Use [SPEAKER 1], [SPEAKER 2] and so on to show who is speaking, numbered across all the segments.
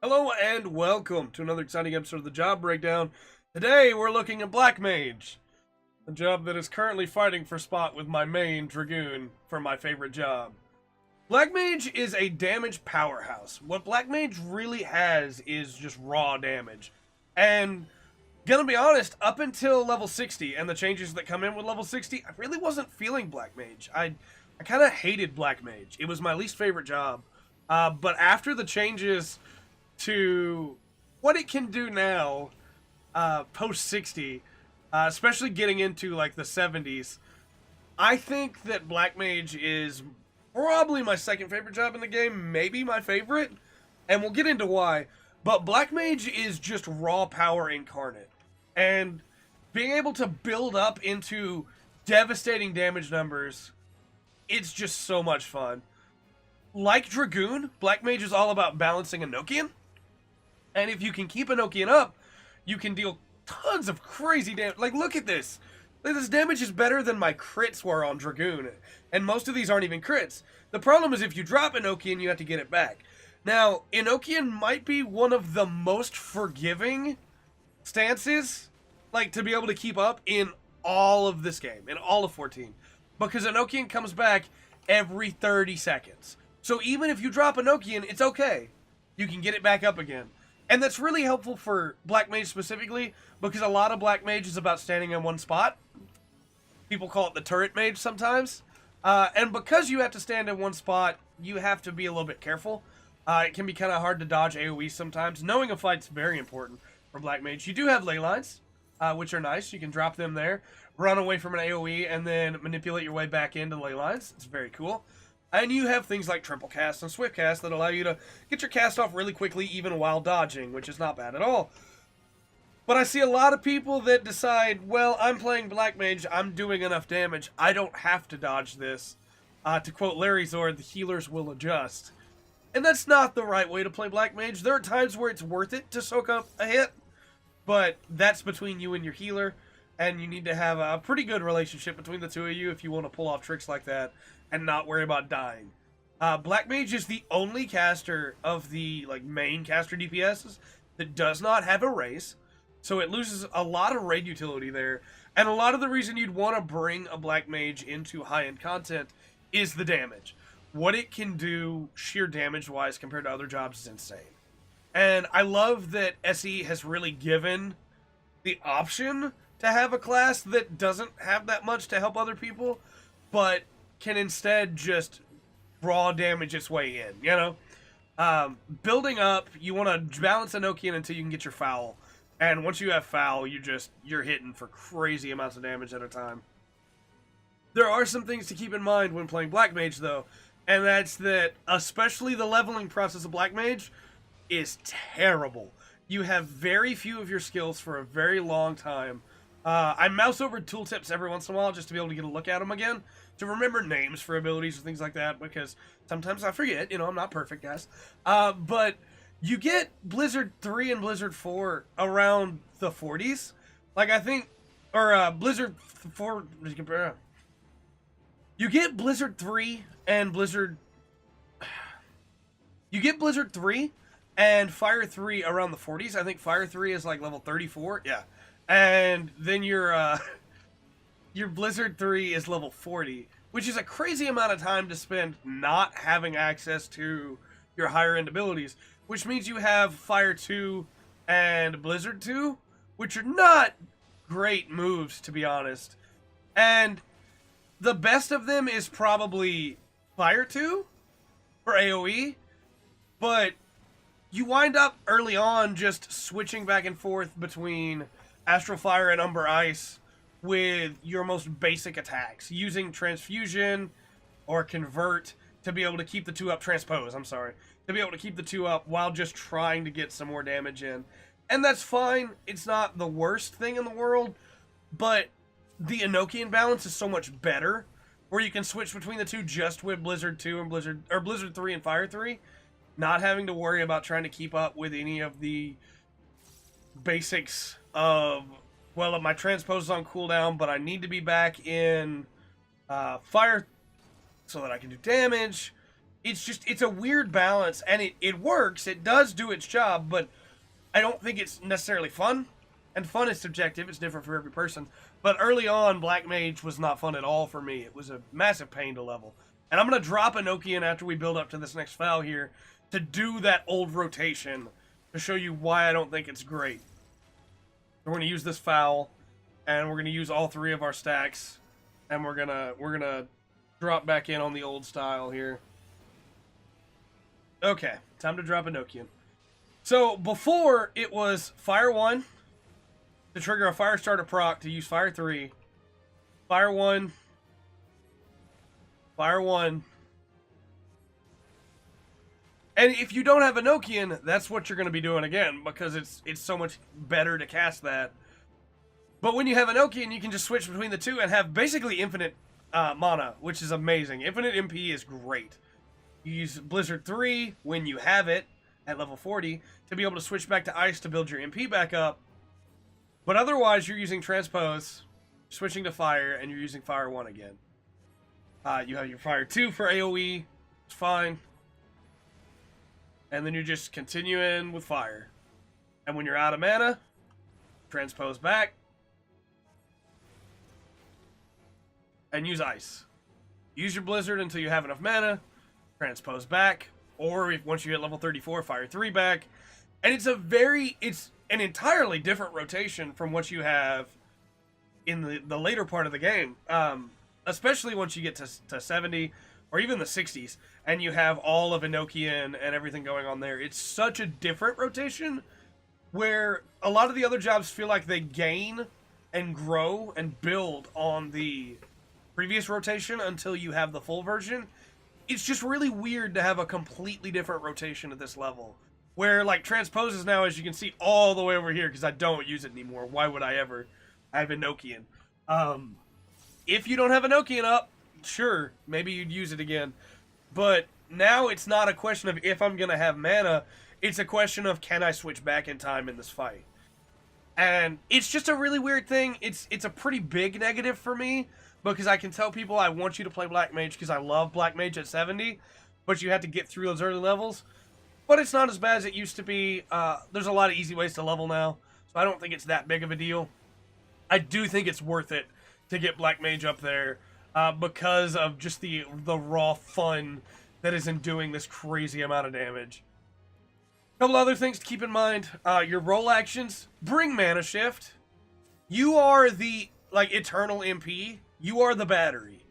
[SPEAKER 1] Hello and welcome to another exciting episode of the Job Breakdown. Today we're looking at Black Mage, a job that is currently fighting for spot with my main Dragoon for my favorite job. Black Mage is a damage powerhouse. What Black Mage really has is just raw damage. And gonna be honest, up until level 60 and the changes that come in with level 60, I really wasn't feeling Black Mage. I kind of hated Black Mage. It was my least favorite job. But after the changes to what it can do now, post 60, especially getting into like the 70s, I think that Black Mage is probably my second favorite job in the game, maybe my favorite, and we'll get into why. But Black Mage is just raw power incarnate, and being able to build up into devastating damage numbers, it's just so much fun. Like Dragoon, Black Mage is all about balancing Enochian. And if you can keep Enochian up, you can deal tons of crazy damage. Like, look at this. This damage is better than my crits were on Dragoon. And most of these aren't even crits. The problem is if you drop Enochian, you have to get it back. Now, Enochian might be one of the most forgiving stances, like, to be able to keep up in all of this game, in all of 14. Because Enochian comes back every 30 seconds. So even if you drop Enochian, it's okay. You can get it back up again. And that's really helpful for Black Mage specifically, because a lot of Black Mage is about standing in one spot. People call it the turret mage sometimes. And because you have to stand in one spot, you have to be a little bit careful. It can be kind of hard to dodge AoE sometimes. Knowing a fight's very important for Black Mage. You do have ley lines, which are nice. You can drop them there, run away from an AoE, and then manipulate your way back into ley lines. It's very cool. And you have things like triple cast and swift cast that allow you to get your cast off really quickly even while dodging, which is not bad at all. But I see a lot of people that decide, well, I'm playing Black Mage, I'm doing enough damage, I don't have to dodge this. To quote Larry Zord, the healers will adjust. And that's not the right way to play Black Mage. There are times where it's worth it to soak up a hit, but that's between you and your healer, and you need to have a pretty good relationship between the two of you if you want to pull off tricks like that and not worry about dying. Black Mage is the only caster of the main caster DPSs that does not have a raise, so it loses a lot of raid utility there. And a lot of the reason you'd want to bring a Black Mage into high-end content is the damage. What it can do sheer damage-wise compared to other jobs is insane. And I love that SE has really given the option to have a class that doesn't have that much to help other people, but can instead just raw damage its way in, you know? Building up, you want to balance Enochian until you can get your foul. And once you have foul, you're hitting for crazy amounts of damage at a time. There are some things to keep in mind when playing Black Mage, though, and that's that especially the leveling process of Black Mage is terrible. You have very few of your skills for a very long time. I mouse over tooltips every once in a while just to be able to get a look at them again, to remember names for abilities and things like that, because sometimes I forget, I'm not perfect, guys. But you get Blizzard 3 and Blizzard 4 around the 40s. Like, I think, or Blizzard 4, you get Blizzard 3 and Blizzard... You get Blizzard 3 and Fire 3 around the 40s. I think Fire 3 is like level 34, yeah. And then your Blizzard 3 is level 40, which is a crazy amount of time to spend not having access to your higher end abilities, which means you have Fire 2 and Blizzard 2, which are not great moves, to be honest. And the best of them is probably Fire 2 for AoE, but you wind up early on just switching back and forth between Astral Fire and Umber Ice with your most basic attacks, using Transfusion or Convert to be able to keep the two up, Transpose, I'm sorry, to be able to keep the two up while just trying to get some more damage in. And that's fine, it's not the worst thing in the world, but the Enochian balance is so much better, where you can switch between the two just with Blizzard 2 and Blizzard 3 and Fire 3, not having to worry about trying to keep up with any of the basics of, well, my transpose is on cooldown, but I need to be back in Fire so that I can do damage. it's a weird balance, and it works. It does do its job, but I don't think it's necessarily fun. And fun is subjective. It's different for every person. But early on, Black Mage was not fun at all for me. It was a massive pain to level. And I'm going to drop Enochian after we build up to this next foul here to do that old rotation to show you why I don't think it's great. We're going to use this foul, and we're going to use all 3 of our stacks, and we're gonna drop back in on the old style here. Okay, time to drop Enochian. So before it was Fire 1 to trigger a Fire Starter proc to use Fire 3, Fire 1, Fire 1. And if you don't have Enochian, that's what you're going to be doing again, because it's so much better to cast that. But when you have Enochian, you can just switch between the two and have basically infinite mana, which is amazing. Infinite MP is great. You use Blizzard 3 when you have it at level 40 to be able to switch back to Ice to build your MP back up. But otherwise, you're using Transpose, switching to Fire, and you're using Fire 1 again. You have your Fire 2 for AoE. It's fine. And then you're just continuing with Fire. And when you're out of mana, Transpose back. And use Ice. Use your Blizzard until you have enough mana. Transpose back. Or if once you hit level 34, Fire 3 back. And it's an entirely different rotation from what you have in the later part of the game. Especially once you get to 70 or even the 60s. And you have all of Enochian and everything going on there. It's such a different rotation where a lot of the other jobs feel like they gain and grow and build on the previous rotation until you have the full version. It's just really weird to have a completely different rotation at this level. Where, like, Transpose is now, as you can see, all the way over here, because I don't use it anymore. Why would I ever? I have Enochian. If you don't have Enochian up, sure, maybe you'd use it again. But now it's not a question of if I'm going to have mana. It's a question of can I switch back in time in this fight. And it's just a really weird thing. It's a pretty big negative for me. Because I can tell people I want you to play Black Mage because I love Black Mage at 70. But you have to get through those early levels. But it's not as bad as it used to be. There's a lot of easy ways to level now. So I don't think it's that big of a deal. I do think it's worth it to get Black Mage up there. Because of just the raw fun that is in doing this crazy amount of damage. A couple other things to keep in mind. Your roll actions. Bring Mana Shift. You are the eternal MP. You are the battery.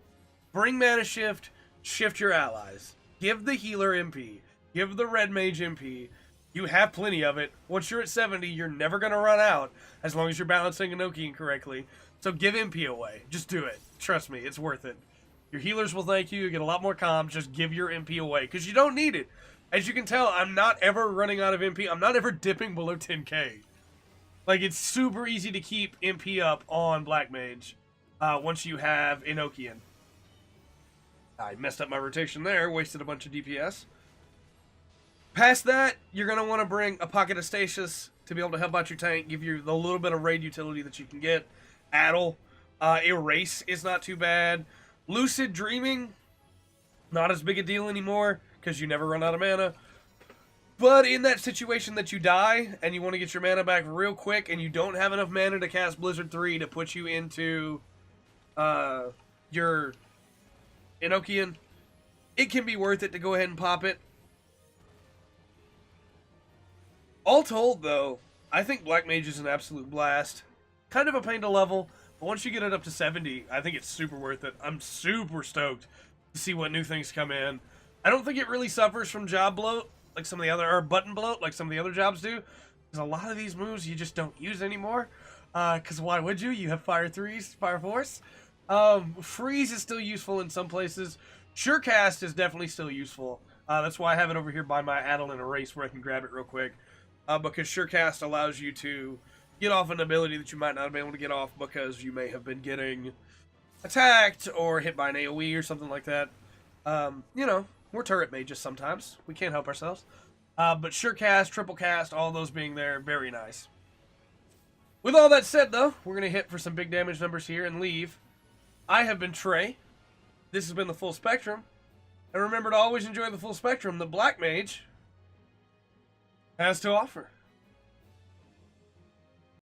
[SPEAKER 1] Bring Mana Shift. Shift your allies. Give the healer MP. Give the red mage MP. You have plenty of it. Once you're at 70, you're never going to run out as long as you're balancing Enochian correctly. So give MP away. Just do it. Trust me, it's worth it. Your healers will thank you. You get a lot more comms. Just give your MP away because you don't need it. As you can tell, I'm not ever running out of MP. I'm not ever dipping below 10k. Like, it's super easy to keep MP up on Black Mage once you have Enochian. I messed up my rotation there. Wasted a bunch of DPS. Past that, you're going to want to bring a Pocket of Stasis to be able to help out your tank, give you the little bit of raid utility that you can get. Addle. Erase is not too bad. Lucid Dreaming, not as big a deal anymore, because you never run out of mana. But in that situation that you die, and you want to get your mana back real quick, and you don't have enough mana to cast Blizzard 3 to put you into your Enochian, it can be worth it to go ahead and pop it. All told, though, I think Black Mage is an absolute blast. Kind of a pain to level, but once you get it up to 70, I think it's super worth it. I'm super stoked to see what new things come in. I don't think it really suffers from job bloat, like some of the other, or button bloat, like some of the other jobs do. Because a lot of these moves you just don't use anymore. Because why would you? You have Fire 3s, Fire Force. Freeze is still useful in some places. Surecast is definitely still useful. That's why I have it over here by my Addle and Erase where I can grab it real quick. Because Surecast allows you to get off an ability that you might not have been able to get off because you may have been getting attacked or hit by an AoE or something like that. You know, we're turret mages sometimes. We can't help ourselves. But Surecast, Triple Cast, all those being there, very nice. With all that said, though, we're going to hit for some big damage numbers here and leave. I have been Trey. This has been the Full Spectrum. And remember to always enjoy the full spectrum that Black Mage has to offer.